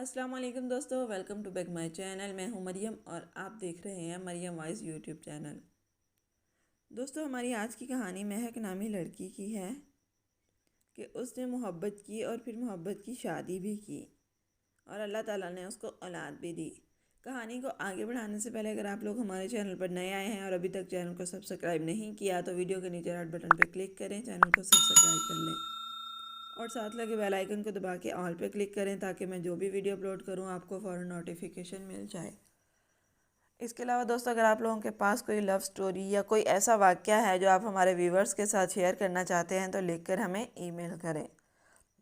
السلام علیکم دوستو، welcome to back my channel. میں ہوں مریم اور آپ دیکھ رہے ہیں مریم وائز یوٹیوب چینل۔ دوستو، ہماری آج کی کہانی مہک نامی لڑکی کی ہے کہ اس نے محبت کی اور پھر محبت کی شادی بھی کی اور اللہ تعالیٰ نے اس کو اولاد بھی دی۔ کہانی کو آگے بڑھانے سے پہلے اگر آپ لوگ ہمارے چینل پر نئے آئے ہیں اور ابھی تک چینل کو سبسکرائب نہیں کیا تو ویڈیو کے نیچے ریڈ بٹن پہ کلک کریں، چینل کو سبسکرائب کر لیں اور ساتھ لگے بیل آئیکن کو دبا کے آل پہ کلک کریں تاکہ میں جو بھی ویڈیو اپلوڈ کروں آپ کو فوراً نوٹیفیکیشن مل جائے۔ اس کے علاوہ دوستو، اگر آپ لوگوں کے پاس کوئی لو سٹوری یا کوئی ایسا واقعہ ہے جو آپ ہمارے ویورز کے ساتھ شیئر کرنا چاہتے ہیں تو لکھ کر ہمیں ای میل کریں۔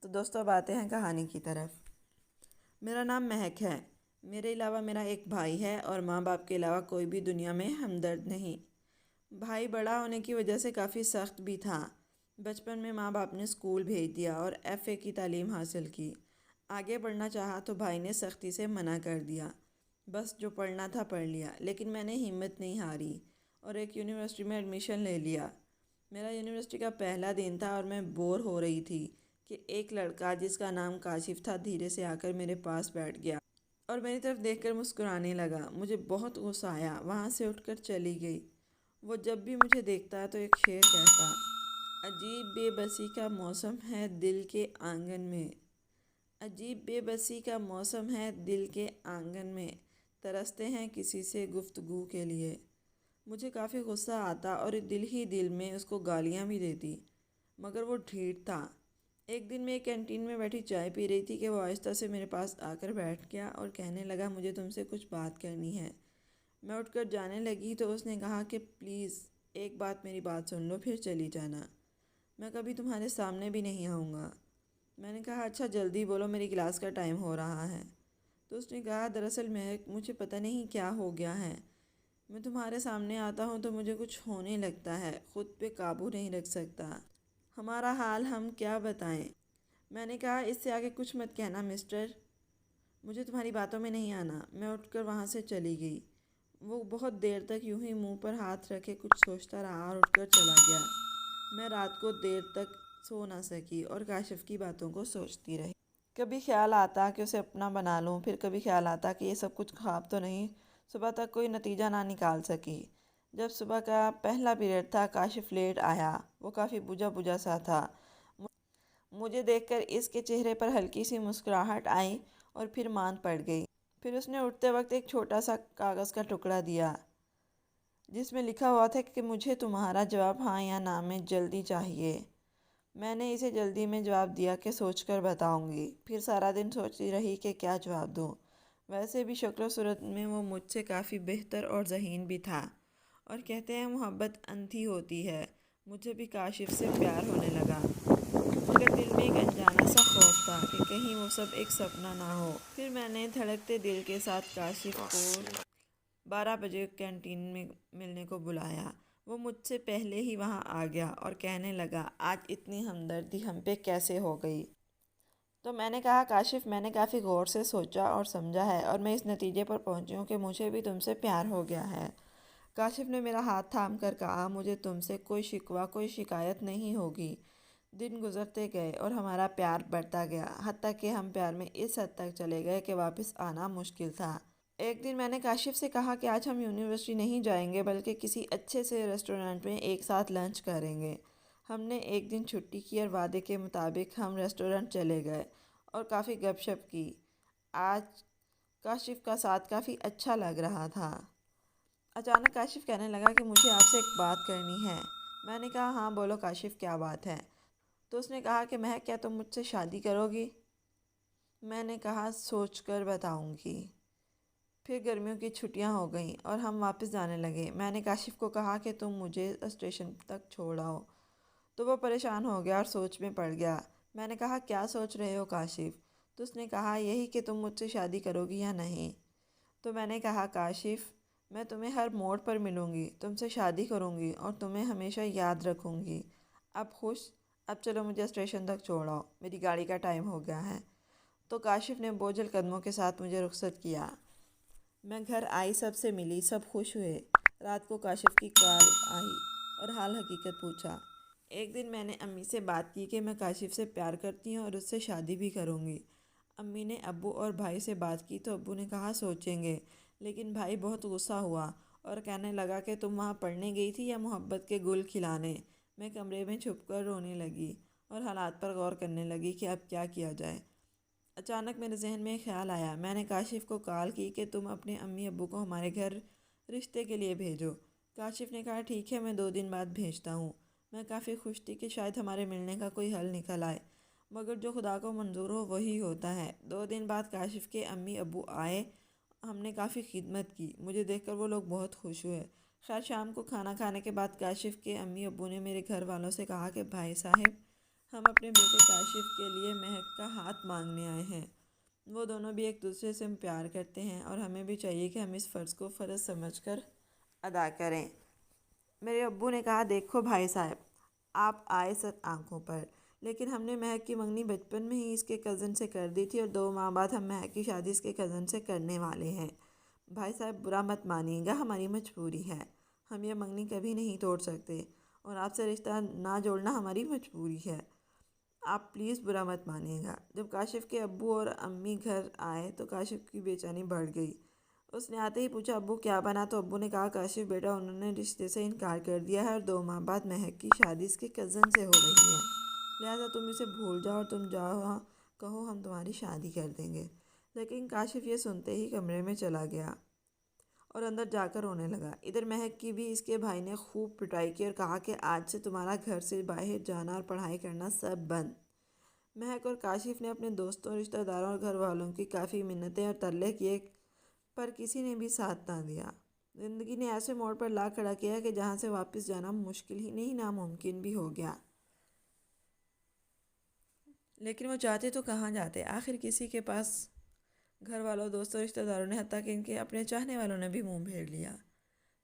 تو دوستو، اب آتے ہیں کہانی کی طرف۔ میرا نام مہک ہے۔ میرے علاوہ میرا ایک بھائی ہے اور ماں باپ کے علاوہ کوئی بھی دنیا میں ہمدرد نہیں۔ بھائی بڑا ہونے کی وجہ سے کافی سخت بھی تھا۔ بچپن میں ماں باپ نے اسکول بھیج دیا اور ایف اے کی تعلیم حاصل کی۔ آگے پڑھنا چاہا تو بھائی نے سختی سے منع کر دیا۔ بس جو پڑھنا تھا پڑھ لیا، لیکن میں نے ہمت نہیں ہاری اور ایک یونیورسٹی میں ایڈمیشن لے لیا۔ میرا یونیورسٹی کا پہلا دن تھا اور میں بور ہو رہی تھی کہ ایک لڑکا جس کا نام کاشف تھا دھیرے سے آ کر میرے پاس بیٹھ گیا اور میری طرف دیکھ کر مسکرانے لگا۔ مجھے بہت غصہ آیا، وہاں سے اٹھ کر چلی گئی۔ وہ جب بھی مجھے دیکھتا تو ایک شعر کہتا: عجیب بے بسی کا موسم ہے دل کے آنگن میں، عجیب بے بسی کا موسم ہے دل کے آنگن میں، ترستے ہیں کسی سے گفتگو کے لیے۔ مجھے کافی غصہ آتا اور دل ہی دل میں اس کو گالیاں بھی دیتی، مگر وہ ڈھیٹ تھا۔ ایک دن میں ایک کینٹین میں بیٹھی چائے پی رہی تھی کہ وہ آہستہ سے میرے پاس آ کر بیٹھ گیا اور کہنے لگا مجھے تم سے کچھ بات کرنی ہے۔ میں اٹھ کر جانے لگی تو اس نے کہا کہ پلیز ایک بات میری بات سن لو پھر چلی جانا، میں کبھی تمہارے سامنے بھی نہیں آؤں گا۔ میں نے کہا اچھا جلدی بولو، میری کلاس کا ٹائم ہو رہا ہے۔ تو اس نے کہا دراصل مجھے پتہ نہیں کیا ہو گیا ہے، میں تمہارے سامنے آتا ہوں تو مجھے کچھ ہونے لگتا ہے، خود پہ قابو نہیں رکھ سکتا، ہمارا حال ہم کیا بتائیں۔ میں نے کہا اس سے آگے کچھ مت کہنا مسٹر، مجھے تمہاری باتوں میں نہیں آنا۔ میں اٹھ کر وہاں سے چلی گئی۔ وہ بہت دیر تک یوں ہی منہ پر ہاتھ رکھے کچھ سوچتا رہا اور اٹھ کر چلا گیا۔ میں رات کو دیر تک سو نہ سکی اور کاشف کی باتوں کو سوچتی رہی۔ کبھی خیال آتا کہ اسے اپنا بنا لوں، پھر کبھی خیال آتا کہ یہ سب کچھ خواب تو نہیں، صبح تک کوئی نتیجہ نہ نکال سکی۔ جب صبح کا پہلا پیریڈ تھا کاشف لیٹ آیا، وہ کافی بجھا بجھا سا تھا۔ مجھے دیکھ کر اس کے چہرے پر ہلکی سی مسکراہٹ آئی اور پھر مان پڑ گئی۔ پھر اس نے اٹھتے وقت ایک چھوٹا سا کاغذ کا ٹکڑا دیا جس میں لکھا ہوا تھا کہ مجھے تمہارا جواب ہاں یا نہ میں جلدی چاہیے۔ میں نے اسے جلدی میں جواب دیا کہ سوچ کر بتاؤں گی۔ پھر سارا دن سوچتی رہی کہ کیا جواب دوں۔ ویسے بھی شکل و صورت میں وہ مجھ سے کافی بہتر اور ذہین بھی تھا، اور کہتے ہیں محبت اندھی ہوتی ہے، مجھے بھی کاشف سے پیار ہونے لگا، مگر دل میں ایک انجانا سا خوف تھا کہ کہیں وہ سب ایک سپنا نہ ہو۔ پھر میں نے دھڑکتے دل کے ساتھ کاشف کو 12 بجے کینٹین میں ملنے کو بلایا۔ وہ مجھ سے پہلے ہی وہاں آ گیا اور کہنے لگا آج اتنی ہمدردی ہم پہ کیسے ہو گئی؟ تو میں نے کہا کاشف، میں نے کافی غور سے سوچا اور سمجھا ہے اور میں اس نتیجے پر پہنچی ہوں کہ مجھے بھی تم سے پیار ہو گیا ہے۔ کاشف نے میرا ہاتھ تھام کر کہا مجھے تم سے کوئی شکوہ کوئی شکایت نہیں ہوگی۔ دن گزرتے گئے اور ہمارا پیار بڑھتا گیا، حتیٰ کہ ہم پیار میں اس حد تک چلے گئے کہ واپس آنا مشکل تھا۔ ایک دن میں نے کاشف سے کہا کہ آج ہم یونیورسٹی نہیں جائیں گے بلکہ کسی اچھے سے ریسٹورنٹ میں ایک ساتھ لنچ کریں گے۔ ہم نے ایک دن چھٹی کی اور وعدے کے مطابق ہم ریسٹورنٹ چلے گئے اور کافی گپ شپ کی۔ آج کاشف کا ساتھ کافی اچھا لگ رہا تھا۔ اچانک کاشف کہنے لگا کہ مجھے آپ سے ایک بات کرنی ہے۔ میں نے کہا ہاں بولو کاشف، کیا بات ہے؟ تو اس نے کہا کہ مہک کیا تم مجھ سے شادی کرو گی؟ میں نے کہا سوچ کر بتاؤں گی۔ پھر گرمیوں کی چھٹیاں ہو گئیں اور ہم واپس جانے لگے۔ میں نے کاشف کو کہا کہ تم مجھے اسٹیشن تک چھوڑ آؤ، تو وہ پریشان ہو گیا اور سوچ میں پڑ گیا۔ میں نے کہا کیا سوچ رہے ہو کاشف؟ تو اس نے کہا یہی کہ تم مجھ سے شادی کرو گی یا نہیں۔ تو میں نے کہا کاشف، میں تمہیں ہر موڑ پر ملوں گی، تم سے شادی کروں گی اور تمہیں ہمیشہ یاد رکھوں گی۔ اب خوش؟ اب چلو مجھے اسٹیشن تک چھوڑ آؤ، میری گاڑی کا ٹائم ہو گیا ہے۔ تو کاشف نے بوجھل قدموں کے ساتھ مجھے رخصت کیا۔ میں گھر آئی، سب سے ملی، سب خوش ہوئے۔ رات کو کاشف کی کال آئی اور حال حقیقت پوچھا۔ ایک دن میں نے امی سے بات کی کہ میں کاشف سے پیار کرتی ہوں اور اس سے شادی بھی کروں گی۔ امی نے ابو اور بھائی سے بات کی تو ابو نے کہا سوچیں گے، لیکن بھائی بہت غصہ ہوا اور کہنے لگا کہ تم وہاں پڑھنے گئی تھی یا محبت کے گل کھلانے؟ میں کمرے میں چھپ کر رونے لگی اور حالات پر غور کرنے لگی کہ اب کیا کیا جائے۔ اچانک میرے ذہن میں ایک خیال آیا۔ میں نے کاشف کو کال کی کہ تم اپنے امی ابو کو ہمارے گھر رشتے کے لیے بھیجو۔ کاشف نے کہا ٹھیک ہے، میں 2 دن بعد بھیجتا ہوں۔ میں کافی خوش تھی کہ شاید ہمارے ملنے کا کوئی حل نکل آئے، مگر جو خدا کو منظور ہو وہی ہوتا ہے۔ 2 دن بعد کاشف کے امی ابو آئے۔ ہم نے کافی خدمت کی، مجھے دیکھ کر وہ لوگ بہت خوش ہوئے۔ خیر شام کو کھانا کھانے کے بعد کاشف کے امی ابو نے میرے گھر والوں سے کہا کہ بھائی صاحب، ہم اپنے بیٹے کاشف کے لیے مہک کا ہاتھ مانگنے آئے ہیں۔ وہ دونوں بھی ایک دوسرے سے پیار کرتے ہیں اور ہمیں بھی چاہیے کہ ہم اس فرض کو فرض سمجھ کر ادا کریں۔ میرے ابو نے کہا دیکھو بھائی صاحب، آپ آئے 7 آنکھوں پر، لیکن ہم نے مہک کی منگنی بچپن میں ہی اس کے کزن سے کر دی تھی اور 2 ماہ بعد ہم مہک کی شادی اس کے کزن سے کرنے والے ہیں۔ بھائی صاحب برا مت مانیے گا، ہماری مجبوری ہے، ہم یہ منگنی کبھی نہیں توڑ سکتے اور آپ سے رشتہ نہ جوڑنا ہماری مجبوری ہے، آپ پلیز برا مت مانیے گا۔ جب کاشف کے ابو اور امی گھر آئے تو کاشف کی بے چینی بڑھ گئی۔ اس نے آتے ہی پوچھا ابو کیا بنا؟ تو ابو نے کہا کاشف بیٹا، انہوں نے رشتے سے انکار کر دیا ہے اور 2 ماہ بعد مہک کی شادی اس کے کزن سے ہو رہی ہے، لہٰذا تم اسے بھول جاؤ اور تم جاؤ وہاں کہو ہم تمہاری شادی کر دیں گے۔ لیکن کاشف یہ سنتے ہی کمرے میں چلا گیا اور اندر جا کر رونے لگا۔ ادھر مہک کی بھی اس کے بھائی نے خوب پٹائی کی اور کہا کہ آج سے تمہارا گھر سے باہر جانا اور پڑھائی کرنا سب بند۔ مہک اور کاشف نے اپنے دوستوں، رشتہ داروں اور گھر والوں کی کافی منتیں اور ترلے کیے پر کسی نے بھی ساتھ نہ دیا۔ زندگی نے ایسے موڑ پر لا کھڑا کیا کہ جہاں سے واپس جانا مشکل ہی نہیں ناممکن بھی ہو گیا۔ لیکن وہ چاہتے تو کہاں جاتے؟ آخر کسی کے پاس گھر والوں، دوستوں، رشتہ داروں نے، حتیٰ کہ ان کے اپنے چاہنے والوں نے بھی منہ پھیر لیا۔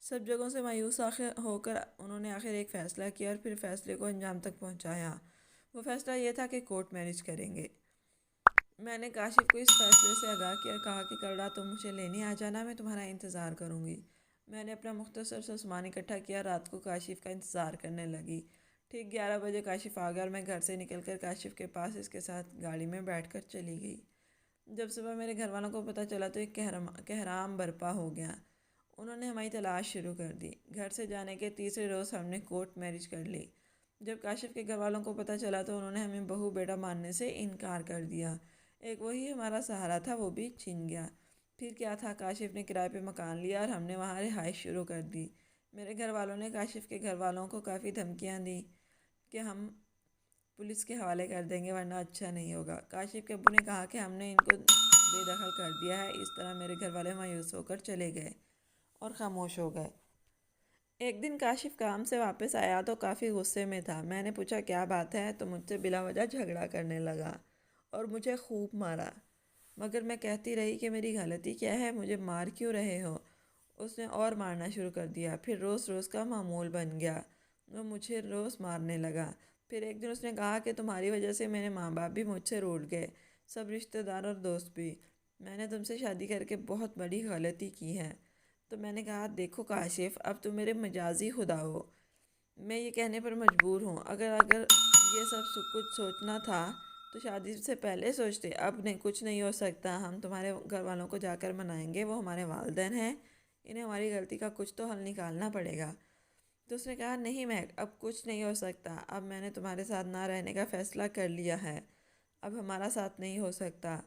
سب جگہوں سے مایوس ہو کر انہوں نے آخر ایک فیصلہ کیا اور پھر فیصلے کو انجام تک پہنچایا۔ وہ فیصلہ یہ تھا کہ کورٹ میرج کریں گے۔ میں نے کاشف کو اس فیصلے سے آگاہ کیا اور کہا کہ کل رات تم مجھے لینے آ جانا، میں تمہارا انتظار کروں گی۔ میں نے اپنا مختصر سا سامان اکٹھا کیا، رات کو کاشف کا انتظار کرنے لگی۔ ٹھیک 11 بجے کاشف آ گیا اور میں گھر سے نکل کر کاشف کے پاس اس کے ساتھ گاڑی میں بیٹھ کر چلی گئی۔ جب صبح میرے گھر والوں کو پتہ چلا تو ایک کہرام برپا ہو گیا۔ انہوں نے ہماری تلاش شروع کر دی۔ گھر سے جانے کے تیسرے روز ہم نے کورٹ میرج کر لی۔ جب کاشف کے گھر والوں کو پتہ چلا تو انہوں نے ہمیں بہو بیٹا ماننے سے انکار کر دیا۔ ایک وہی ہمارا سہارا تھا، وہ بھی چھن گیا۔ پھر کیا تھا، کاشف نے کرائے پہ مکان لیا اور ہم نے وہاں رہائش شروع کر دی۔ میرے گھر والوں نے کاشف کے گھر والوں کو کافی دھمکیاں دی کہ ہم پولیس کے حوالے کر دیں گے ورنہ اچھا نہیں ہوگا۔ کاشف کے ابو نے کہا کہ ہم نے ان کو بے دخل کر دیا ہے۔ اس طرح میرے گھر والے مایوس ہو کر چلے گئے اور خاموش ہو گئے۔ ایک دن کاشف کام سے واپس آیا تو کافی غصے میں تھا۔ میں نے پوچھا کیا بات ہے؟ تو مجھ سے بلا وجہ جھگڑا کرنے لگا اور مجھے خوب مارا، مگر میں کہتی رہی کہ میری غلطی کیا ہے، مجھے مار کیوں رہے ہو؟ اس نے اور مارنا شروع کر دیا۔ پھر روز روز کا معمول بن گیا، وہ مجھے روز مارنے لگا۔ پھر ایک دن اس نے کہا کہ تمہاری وجہ سے میرے ماں باپ بھی مجھ سے روٹھ گئے، سب رشتہ دار اور دوست بھی۔ میں نے تم سے شادی کر کے بہت بڑی غلطی کی ہے۔ تو میں نے کہا دیکھو کاشف، اب تم میرے مجازی خدا ہو، میں یہ کہنے پر مجبور ہوں، اگر یہ سب کچھ سوچنا تھا تو شادی سے پہلے سوچتے۔ اب نہیں، کچھ نہیں ہو سکتا، ہم تمہارے گھر والوں کو جا کر منائیں گے، وہ ہمارے والدین ہیں، انہیں ہماری غلطی کا کچھ تو حل نکالنا پڑے گا۔ تو اس نے کہا نہیں مہک، اب کچھ نہیں ہو سکتا، اب میں نے تمہارے ساتھ نہ رہنے کا فیصلہ کر لیا ہے، اب ہمارا ساتھ نہیں ہو سکتا،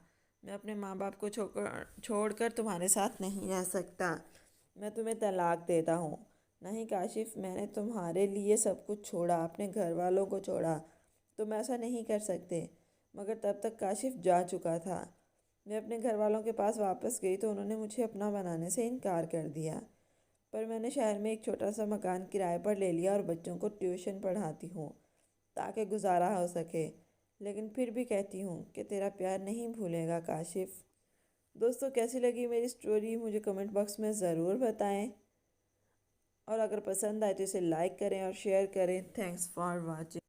میں اپنے ماں باپ کو چھوڑ کر تمہارے ساتھ نہیں رہ سکتا، میں تمہیں طلاق دیتا ہوں۔ نہیں کاشف، میں نے تمہارے لیے سب کچھ چھوڑا، اپنے گھر والوں کو چھوڑا، تم ایسا نہیں کر سکتے۔ مگر تب تک کاشف جا چکا تھا۔ میں اپنے گھر والوں کے پاس واپس گئی تو انہوں نے مجھے اپنا بنانے سے انکار کر دیا، پر میں نے شہر میں ایک چھوٹا سا مکان کرائے پر لے لیا اور بچوں کو ٹیوشن پڑھاتی ہوں تاکہ گزارا ہو سکے، لیکن پھر بھی کہتی ہوں کہ تیرا پیار نہیں بھولے گا کاشف۔ دوستو کیسی لگی میری سٹوری مجھے کمنٹ باکس میں ضرور بتائیں، اور اگر پسند آئے تو اسے لائک کریں اور شیئر کریں۔ Thanks for watching.